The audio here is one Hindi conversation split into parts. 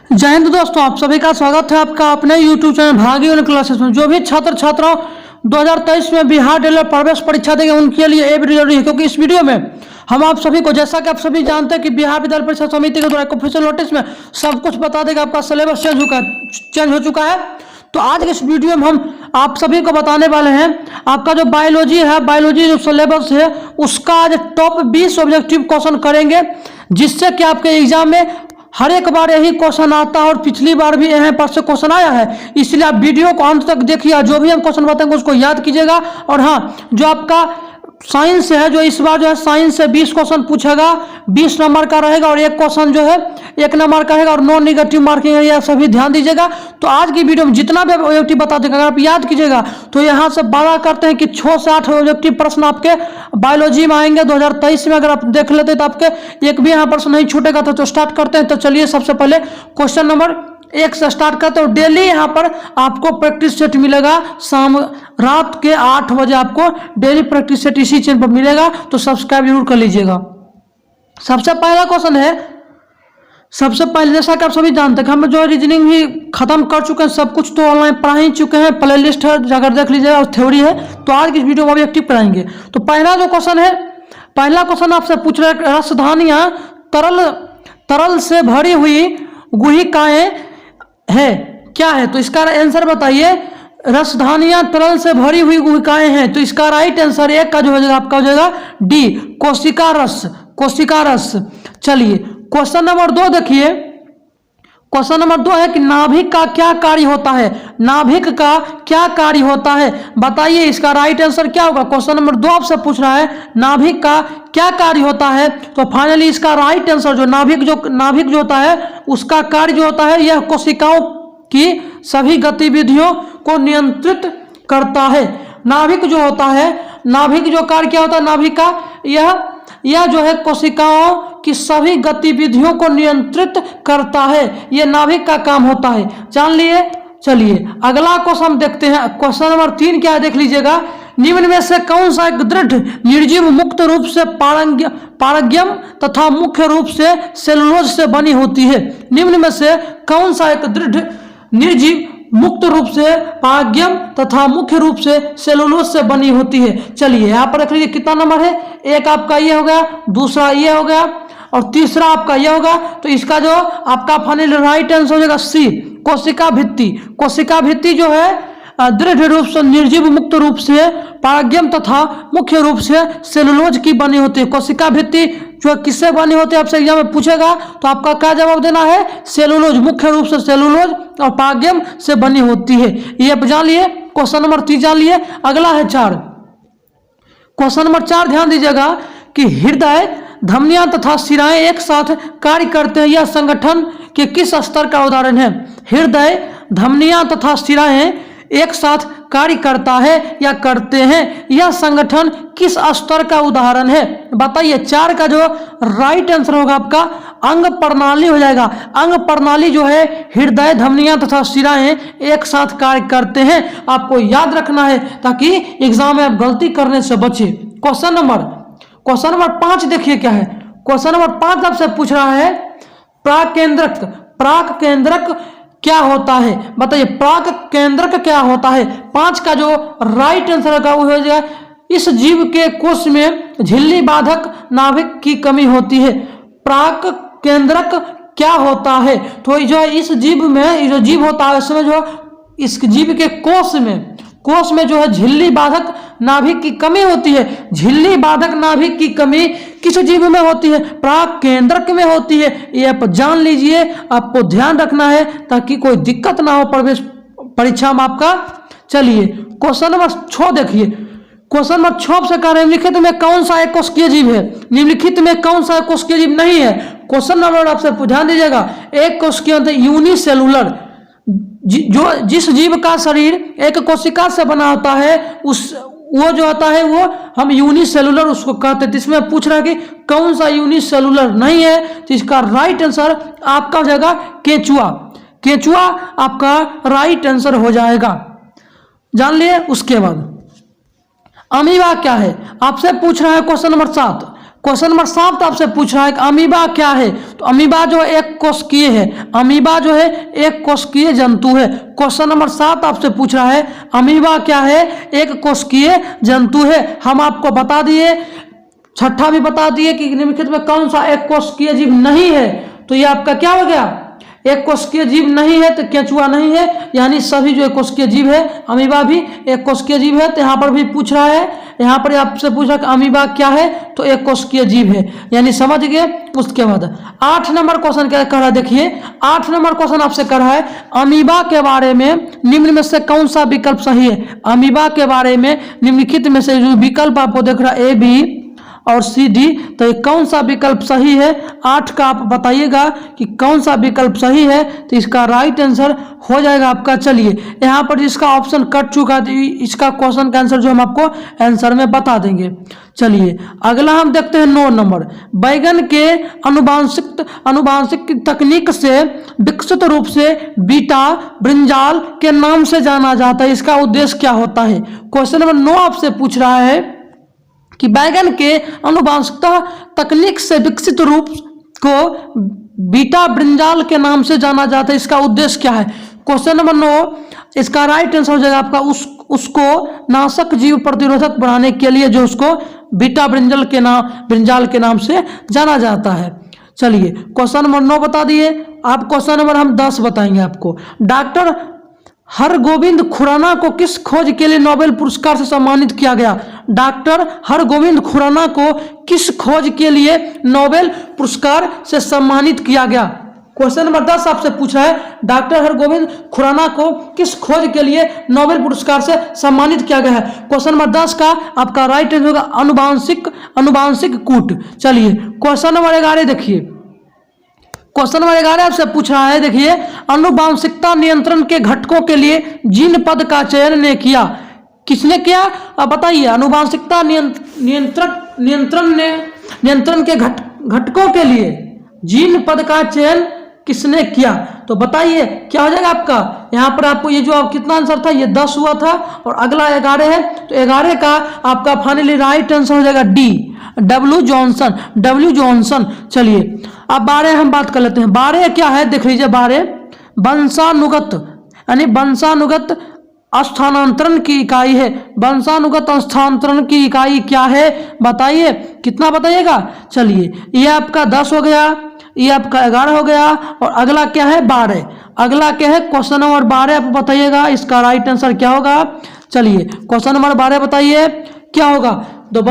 जय हिंद दोस्तों, आप सभी का स्वागत है आपका अपने YouTube चैनल भागी उन क्लासेस में। जो भी छात्र छात्राओं 2023 में बिहार DLED प्रवेश परीक्षा देंगे उनके लिए ये वीडियो जरूरी है, क्योंकि इस वीडियो में हम आप सभी को, जैसा कि आप सभी जानते हैं कि बिहार विद्यालय परीक्षा समिति के द्वारा ऑफिशियल नोटिस में सब कुछ बता देगा, आपका सिलेबस चेंज हो चुका है। तो आज के इस वीडियो में हम आप सभी को बताने वाले हैं आपका जो बायोलॉजी है, बायोलॉजी जो सिलेबस है उसका आज टॉप 20 ऑब्जेक्टिव क्वेश्चन करेंगे, जिससे कि आपके एग्जाम में हर एक बार यही क्वेश्चन आता है और पिछली बार भी यहीं पर से क्वेश्चन आया है। इसलिए आप वीडियो को अंत तक देखिए, जो भी हम क्वेश्चन बताएंगे उसको याद कीजिएगा। और हाँ, जो आपका साइंस है, जो इस बार जो है साइंस से 20 क्वेश्चन पूछेगा, 20 नंबर का रहेगा और एक क्वेश्चन जो है 1 नंबर का रहेगा और नॉन निगेटिव मार्किंग है, यह सभी ध्यान दीजिएगा। तो आज की वीडियो में जितना भी ऑब्जेक्टिव बता देगा, अगर आप याद कीजिएगा तो यहाँ से वादा करते हैं कि 6 से 8 ऑब्जेक्टिव प्रश्न आपके बायोलॉजी में आएंगे 2023 में। अगर आप देख लेते तो आपके एक भी यहाँ प्रश्न नहीं छूटेगा। तो स्टार्ट करते हैं। तो चलिए सबसे पहले क्वेश्चन नंबर 1 से स्टार्ट करते हो। डेली यहाँ पर आपको प्रैक्टिस सेट मिलेगा, शाम रात के 8 बजे आपको डेली प्रैक्टिस सेट इसी चैनल पर मिलेगा, तो सब्सक्राइब जरूर कर लीजिएगा। सबसे पहला क्वेश्चन है, सबसे पहले जैसा कि आप सभी जानते हैं हम जो रीजनिंग भी खत्म कर चुके हैं, सब कुछ तो ऑनलाइन पढ़ा ही चुके हैं, प्ले लिस्ट है जाकर देख लीजिएगा और थ्योरी है। तो आज की इस वीडियो में ऑब्जेक्टिव कराएंगे। तो पहला जो क्वेश्चन है, पहला क्वेश्चन आपसे पूछ रहे हैं, रसधानियां तरल से भरी हुई गुहिकाएं है, क्या है? तो इसका आंसर बताइए। रसधानियां तरल से भरी हुई गुहिकाएं हैं, तो इसका राइट आंसर एक का जो हो जाएगा आपका हो जाएगा डी, कोशिका रस, कोशिका रस। चलिए क्वेश्चन नंबर 2 देखिए। क्वेश्चन नंबर 2 है कि नाभिक का क्या कार्य होता है? नाभिक का क्या कार्य होता है, बताइए। इसका राइट आंसर क्या होगा? क्वेश्चन नंबर 2 आपसे पूछ रहा है नाभिक का क्या कार्य होता है। तो फाइनली इसका राइट आंसर जो नाभिक जो होता है उसका कार्य जो होता है, यह कोशिकाओं की सभी गतिविधियों को नियंत्रित करता है। नाभिक जो होता है, नाभिक जो कार्य क्या होता है नाभिक का, यह जो है कोशिकाओं की सभी गतिविधियों को नियंत्रित करता है, यह नाभिक का काम होता है। जान लिए। चलिए अगला क्वेश्चन हम देखते हैं। क्वेश्चन नंबर 3 क्या है देख लीजिएगा। निम्न में से कौन सा एक दृढ़ निर्जीव मुक्त रूप से पारगम्य तथा मुख्य रूप से सेलुलोज से बनी होती है? निम्न में से कौन सा एक दृढ़ निर्जीव मुक्त रूप से पारगम्य तथा मुख्य रूप से सेलुलोज से बनी होती है? चलिए यहाँ पर रख लीजिए कितना नंबर है। एक आपका ये हो गया, दूसरा ये हो गया और तीसरा आपका ये होगा। तो इसका जो आपका फाइनल राइट आंसर हो जाएगा सी, कोशिका भित्ति। कोशिका भित्ति जो है दृढ़ रूप से निर्जीव मुक्त रूप से पारगम्य तथा मुख्य रूप से सेलुलोज की बनी होती है। कोशिका भित्ति जो किससे बनी होती है आपसे एग्जाम में पूछेगा, तो आपका क्या जवाब देना है? सेलुलोज, मुख्य रूप से सेलुलोज और पारगम्य से बनी होती है। ये आप जान लिए। क्वेश्चन नंबर 3 जान लिए। अगला है 4। क्वेश्चन नंबर 4 ध्यान दीजिएगा कि हृदय, धमनियां तथा शिराएं एक साथ कार्य करते हैं, यह संगठन के किस स्तर का उदाहरण है? हृदय, धमनियां तथा शिराएं एक साथ कार्य करता है या करते हैं, यह संगठन किस स्तर का उदाहरण है? बताइए। 4 का जो राइट आंसर होगा आपका अंग प्रणाली हो जाएगा। अंग प्रणाली जो है हृदय, धमनियां तथा शिराएं एक साथ कार्य करते हैं, आपको याद रखना है ताकि एग्जाम में आप गलती करने से बचे। क्वेश्चन नंबर 5 देखिए क्या है। क्वेश्चन नंबर 5 आपसे पूछ रहा है प्राक केंद्रक क्या होता है? बताइए प्राक केंद्रक क्या होता है? 5 का जो राइट आंसर होगा वो हो जाएगा इस जीव के कोश में झिल्ली बाधक नाभिक की कमी होती है। प्राक केंद्रक क्या होता है? तो जो इस जीव में जो जीव होता है उसमें जो इस जीव के कोश में जो है झिल्ली बाधक नाभिक की कमी होती है। झिल्ली बाधक नाभिक की कमी किस जीव में होती है? प्राक केंद्रक में होती है। ये आप जान लीजिए, आपको ध्यान रखना है ताकि कोई दिक्कत ना हो प्रवेश परीक्षा में आपका। चलिए क्वेश्चन नंबर 6 देखिए। क्वेश्चन नंबर 6 से कह रहे हैं निम्नलिखित में कौन सा एक कोशिकीय जीव है? निम्नलिखित में कौन सा एक कोशिकीय जीव नहीं है? क्वेश्चन नंबर आपसे ध्यान दीजिएगा। एक कोशिकीय यूनिसेलुलर, जिस जीव का शरीर एक कोशिका से बना होता है वो जो होता है वो हम यूनिसेलुलर उसको कहते हैं। इसमें पूछ रहा है कि कौन सा यूनिसेलुलर नहीं है, तो इसका राइट आंसर आपका हो जाएगा केंचुआ। केंचुआ आपका राइट आंसर हो जाएगा। जान लिए। उसके बाद अमीबा क्या है आपसे पूछ रहा है। क्वेश्चन नंबर 7 क्वेश्चन नंबर 7 आपसे पूछ रहा है कि अमीबा क्या है। तो अमीबा जो है एक कोशिकीय है। अमीबा जो है एक कोशिकीय जंतु है। क्वेश्चन नंबर 7 आपसे पूछ रहा है अमीबा क्या है, एक कोशिकीय जंतु है। हम आपको बता दिए, छठा भी बता दिए कि निम्नलिखित में कौन सा एक कोशिकीय जीव नहीं है। तो ये आपका क्या हो गया, एक कोशिकीय जीव नहीं है तो केंचुआ नहीं है, यानी सभी जो एक कोशिकीय जीव है, अमीबा भी एक कोशिकीय जीव है। तो यहाँ पर भी पूछ रहा है, यहाँ पर आपसे पूछा कि अमीबा क्या है, तो एक कोशिकीय जीव है, यानी समझ गए। उसके बाद 8 नंबर क्वेश्चन क्या कर रहा है, देखिए 8 नंबर क्वेश्चन आपसे कर रहा है अमीबा के बारे में निम्न में से कौन सा विकल्प सही है। अमीबा के बारे में निम्नलिखित में से जो विकल्प आपको देख रहा है A, B और C, D, तो ये कौन सा विकल्प सही है। 8 का आप बताइएगा कि कौन सा विकल्प सही है। तो इसका राइट आंसर हो जाएगा आपका, चलिए यहाँ पर जिसका ऑप्शन कट चुका है तो इसका क्वेश्चन का आंसर जो हम आपको आंसर में बता देंगे। चलिए अगला हम देखते हैं 9 नंबर। बैगन के अनुवांशिक तकनीक से विकसित रूप से बीटा ब्रिंजाल के नाम से जाना जाता है, इसका उद्देश्य क्या होता है। क्वेश्चन नंबर 9 आपसे पूछ रहा है कि बैगन के अनुवांशिकता तकनीक से विकसित रूप को बीटा ब्रिंजाल के नाम से जाना जाता है, इसका उद्देश्य क्या है। क्वेश्चन नंबर 9 इसका राइट आंसर हो जाएगा आपका उसको नाशक जीव प्रतिरोधक बनाने के लिए जो उसको बीटा ब्रिंजाल के नाम से जाना जाता है। चलिए क्वेश्चन नंबर 9 बता दिए। आप क्वेश्चन नंबर हम 10 बताएंगे आपको। डॉक्टर हरगोविंद खुराना को किस खोज के लिए नोबेल पुरस्कार से सम्मानित किया गया। डॉक्टर हरगोविंद खुराना को किस खोज के लिए नोबेल पुरस्कार से सम्मानित किया गया। क्वेश्चन नंबर 10 आपसे पूछा है डॉक्टर हरगोविंद खुराना को किस खोज के लिए नोबेल पुरस्कार से सम्मानित किया गया है। क्वेश्चन नंबर 10 का आपका राइट आंसर होगा अनुवांशिक कूट। चलिए क्वेश्चन नंबर 11 देखिए। क्वेश्चन नंबर 11 आपसे पूछ रहा है, देखिए अनुवांशिकता नियंत्रण के घटकों के लिए जीन पद का चयन ने किया, किसने किया। अब बताइए अनुवांशिकता नियंत्रण के घटकों के लिए जीन पद का चयन किसने किया। तो बताइए क्या हो जाएगा आपका। यहाँ पर आपको ये जो आप कितना आंसर था, ये 10 हुआ था और अगला 11 है, तो 11 का आपका फाइनली राइट आंसर हो जाएगा D, W जॉनसन। चलिए अब 12 हम बात कर लेते हैं। 12 क्या है देख लीजिए। 12 वंशानुगत यानी वंशानुगत स्थानांतरण की इकाई है। वंशानुगत स्थानांतरण की इकाई क्या है बताइए, कितना बताइएगा। चलिए ये आपका 10 हो गया, ये आपका 11 हो गया और अगला क्या है 12। अगला क्या है क्वेश्चन नंबर 12 आप बताइएगा, इसका राइट आंसर क्या होगा। चलिए क्वेश्चन नंबर 12 बताइए क्या होगा। तो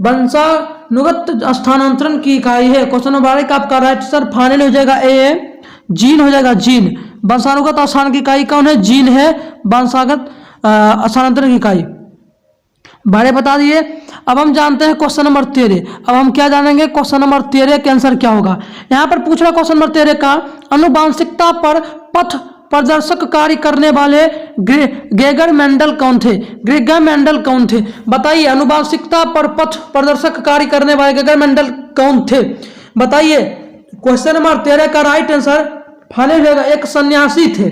वंशानुगत स्थानांतरण की इकाई है। क्वेश्चन नंबर 12 का आपका राइट आंसर फाइनल हो जाएगा A, जीन हो जाएगा। जीन वंशानुगत स्थानांतरण की इकाई कौन है, जीन है वंशागत स्थानांतरण की इकाई। 12 बता दिए। अब हम जानते हैं क्वेश्चन नंबर 13। अब हम क्या जानेंगे, क्वेश्चन नंबर 13 के आंसर क्या होगा। यहाँ पर पूछ रहा क्वेश्चन नंबर 13 का अनुवांशिकता पर पथ प्रदर्शक कार्य करने वाले ग्रेगर मेंडल कौन थे। ग्रेगर मेंडल कौन थे बताइए। अनुवांशिकता पर पथ प्रदर्शक कार्य करने वाले ग्रेगर मेंडल कौन थे बताइए। क्वेश्चन नंबर 13 का राइट आंसर फाइनल होगा, एक सन्यासी थे।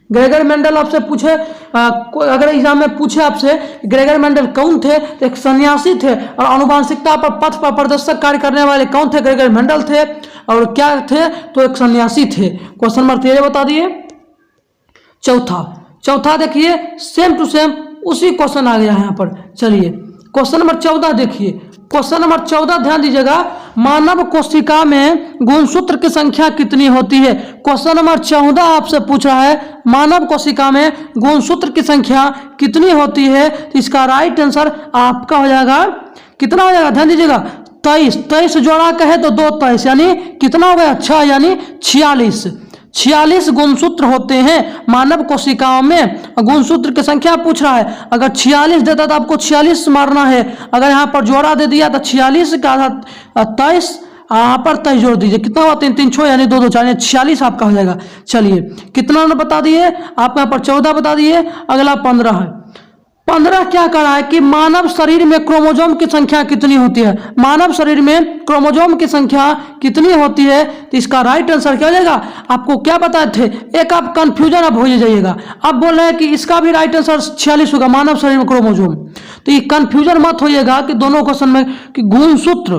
ग्रेगर मेंडल आपसे पूछे, अगर एग्जाम में पूछे आपसे ग्रेगर मेंडल कौन थे, तो एक सन्यासी थे। और अनुवांशिकता पर पथ पर प्रदर्शक कार्य करने वाले कौन थे, ग्रेगर मेंडल थे। और क्या थे, तो एक सन्यासी थे। क्वेश्चन नंबर 13 बता दिए। चौथा देखिए, सेम टू सेम उसी क्वेश्चन आ गया है यहाँ पर। चलिए क्वेश्चन नंबर 14 देखिए। क्वेश्चन नंबर 14 ध्यान दीजिएगा। मानव कोशिका में गुणसूत्र की संख्या कितनी होती है। क्वेश्चन नंबर 14 आपसे पूछ रहा है मानव कोशिका में गुणसूत्र की संख्या कितनी होती है। तो इसका राइट आंसर आपका हो जाएगा, कितना हो जाएगा ध्यान दीजिएगा, 23 जोड़ा कहे तो 2 23 यानी कितना हो गया 6 यानी 46 गुणसूत्र होते हैं मानव कोशिकाओं में। गुणसूत्र की संख्या पूछ रहा है, अगर 46 देता तो आपको 46 मारना है। अगर यहाँ पर जोड़ा दे दिया तो 46 का 23, यहाँ पर 23 जोड़ दीजिए, कितना हुआ 3 3 6 यानी 2 2 4 यानी 46 आपका हो जाएगा। चलिए कितना बता दिए आप, यहाँ पर 14 बता दिए, अगला 15 है। 15 क्या कर रहा है कि मानव शरीर में क्रोमोसोम की संख्या कितनी होती है, मानव शरीर में क्रोमोसोम की संख्या कितनी होती है। तो इसका राइट आंसर क्या हो जाएगा, आपको क्या बताए थे, एक आप कंफ्यूजन अब हो जाइएगा। अब बोल रहे हैं कि इसका भी राइट आंसर 46 होगा, मानव शरीर में क्रोमोसोम। तो ये कंफ्यूजन मत होइएगा कि दोनों क्वेश्चन में कि गुणसूत्र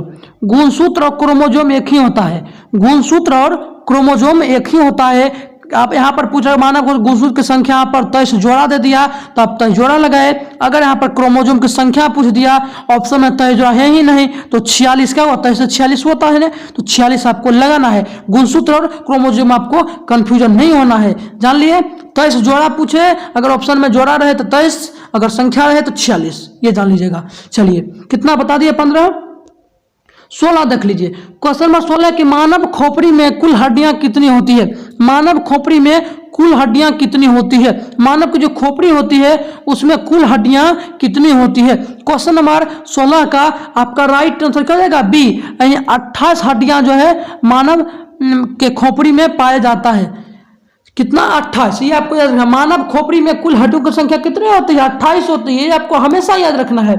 और क्रोमोसोम एक ही होता है, गुणसूत्र और क्रोमोसोम एक ही होता है। आप यहाँ पर पूछ रहे मानव गुणसूत्र की संख्या यहाँ पर 23 जोड़ा दे दिया तो आप 23 जोड़ा लगाए। अगर यहाँ पर क्रोमोसोम की संख्या पूछ दिया ऑप्शन में 23 जोड़ा है ही नहीं तो 46 क्या होता है, 46 होता है ना, तो 46 आपको लगाना है। गुणसूत्र और क्रोमोसोम आपको कंफ्यूजन नहीं होना है, जान लिए। 23 जोड़ा पूछे, अगर ऑप्शन में जोड़ा रहे तो 23, अगर संख्या रहे तो 46, ये जान लीजिएगा। चलिए कितना बता दिए, 15। 16 देख लीजिए, क्वेश्चन नंबर 16 कि मानव खोपड़ी में कुल हड्डियां कितनी होती है, मानव खोपड़ी में कुल हड्डियां कितनी होती है, मानव की जो खोपड़ी होती है उसमें कुल हड्डियां कितनी होती है। क्वेश्चन नंबर 16 का आपका राइट आंसर क्या हो जाएगा, बी, यानी 28 हड्डियां जो है मानव के खोपड़ी में पाया जाता है। कितना, 28, ये आपको याद रखना। मानव खोपड़ी में कुल हड्डियों की संख्या कितनी होती है, 28 होती है, ये आपको हमेशा याद रखना है।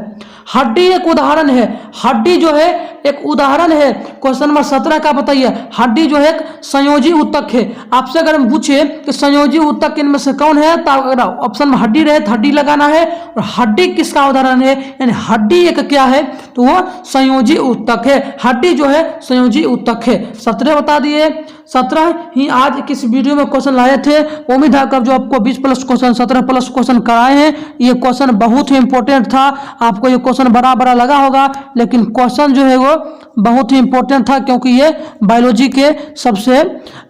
हड्डी एक उदाहरण है, हड्डी जो है एक उदाहरण है। क्वेश्चन नंबर 17 का बताइए, हड्डी जो है एक संयोजी ऊतक है। आपसे अगर हम पूछे कि संयोजी ऊतक इनमें से कौन है, तो अगर ऑप्शन में हड्डी रहे तो हड्डी लगाना है, और हड्डी किसका उदाहरण है, यानी हड्डी एक क्या है, तो वो संयोजी ऊतक है। हड्डी जो है संयोजी ऊतक है। 17 बता दिए, 17 ही आज किस वीडियो में क्वेश्चन लाए थे। उम्मीद है जो आपको 20+ क्वेश्चन, 17+ क्वेश्चन कराए हैं। ये क्वेश्चन बहुत ही इंपॉर्टेंट था, आपको ये क्वेश्चन बड़ा लगा होगा, लेकिन क्वेश्चन जो है वो बहुत ही इंपॉर्टेंट था, क्योंकि ये बायोलॉजी के सबसे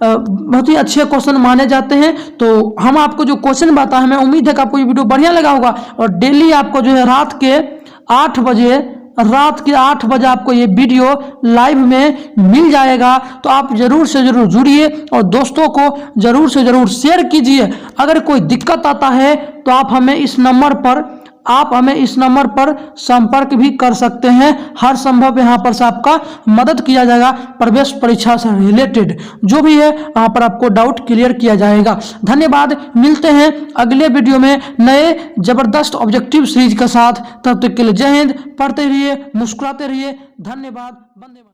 बहुत ही अच्छे क्वेश्चन माने जाते हैं। तो हम आपको जो क्वेश्चन बताए, हमें उम्मीद है कि आपको ये वीडियो बढ़िया लगा होगा। और डेली आपको जो है रात के 8 बजे आपको ये वीडियो लाइव में मिल जाएगा। तो आप जरूर से जरूर जुड़िए और दोस्तों को जरूर से जरूर शेयर कीजिए। अगर कोई दिक्कत आता है तो आप हमें इस नंबर पर संपर्क भी कर सकते हैं। हर संभव यहाँ पर से आपका मदद किया जाएगा। प्रवेश परीक्षा से रिलेटेड जो भी है यहाँ पर आपको डाउट क्लियर किया जाएगा। धन्यवाद, मिलते हैं अगले वीडियो में नए जबरदस्त ऑब्जेक्टिव सीरीज के साथ। तब तक के लिए जय हिंद, पढ़ते रहिए, मुस्कुराते रहिए। धन्यवाद, वंदे मातरम।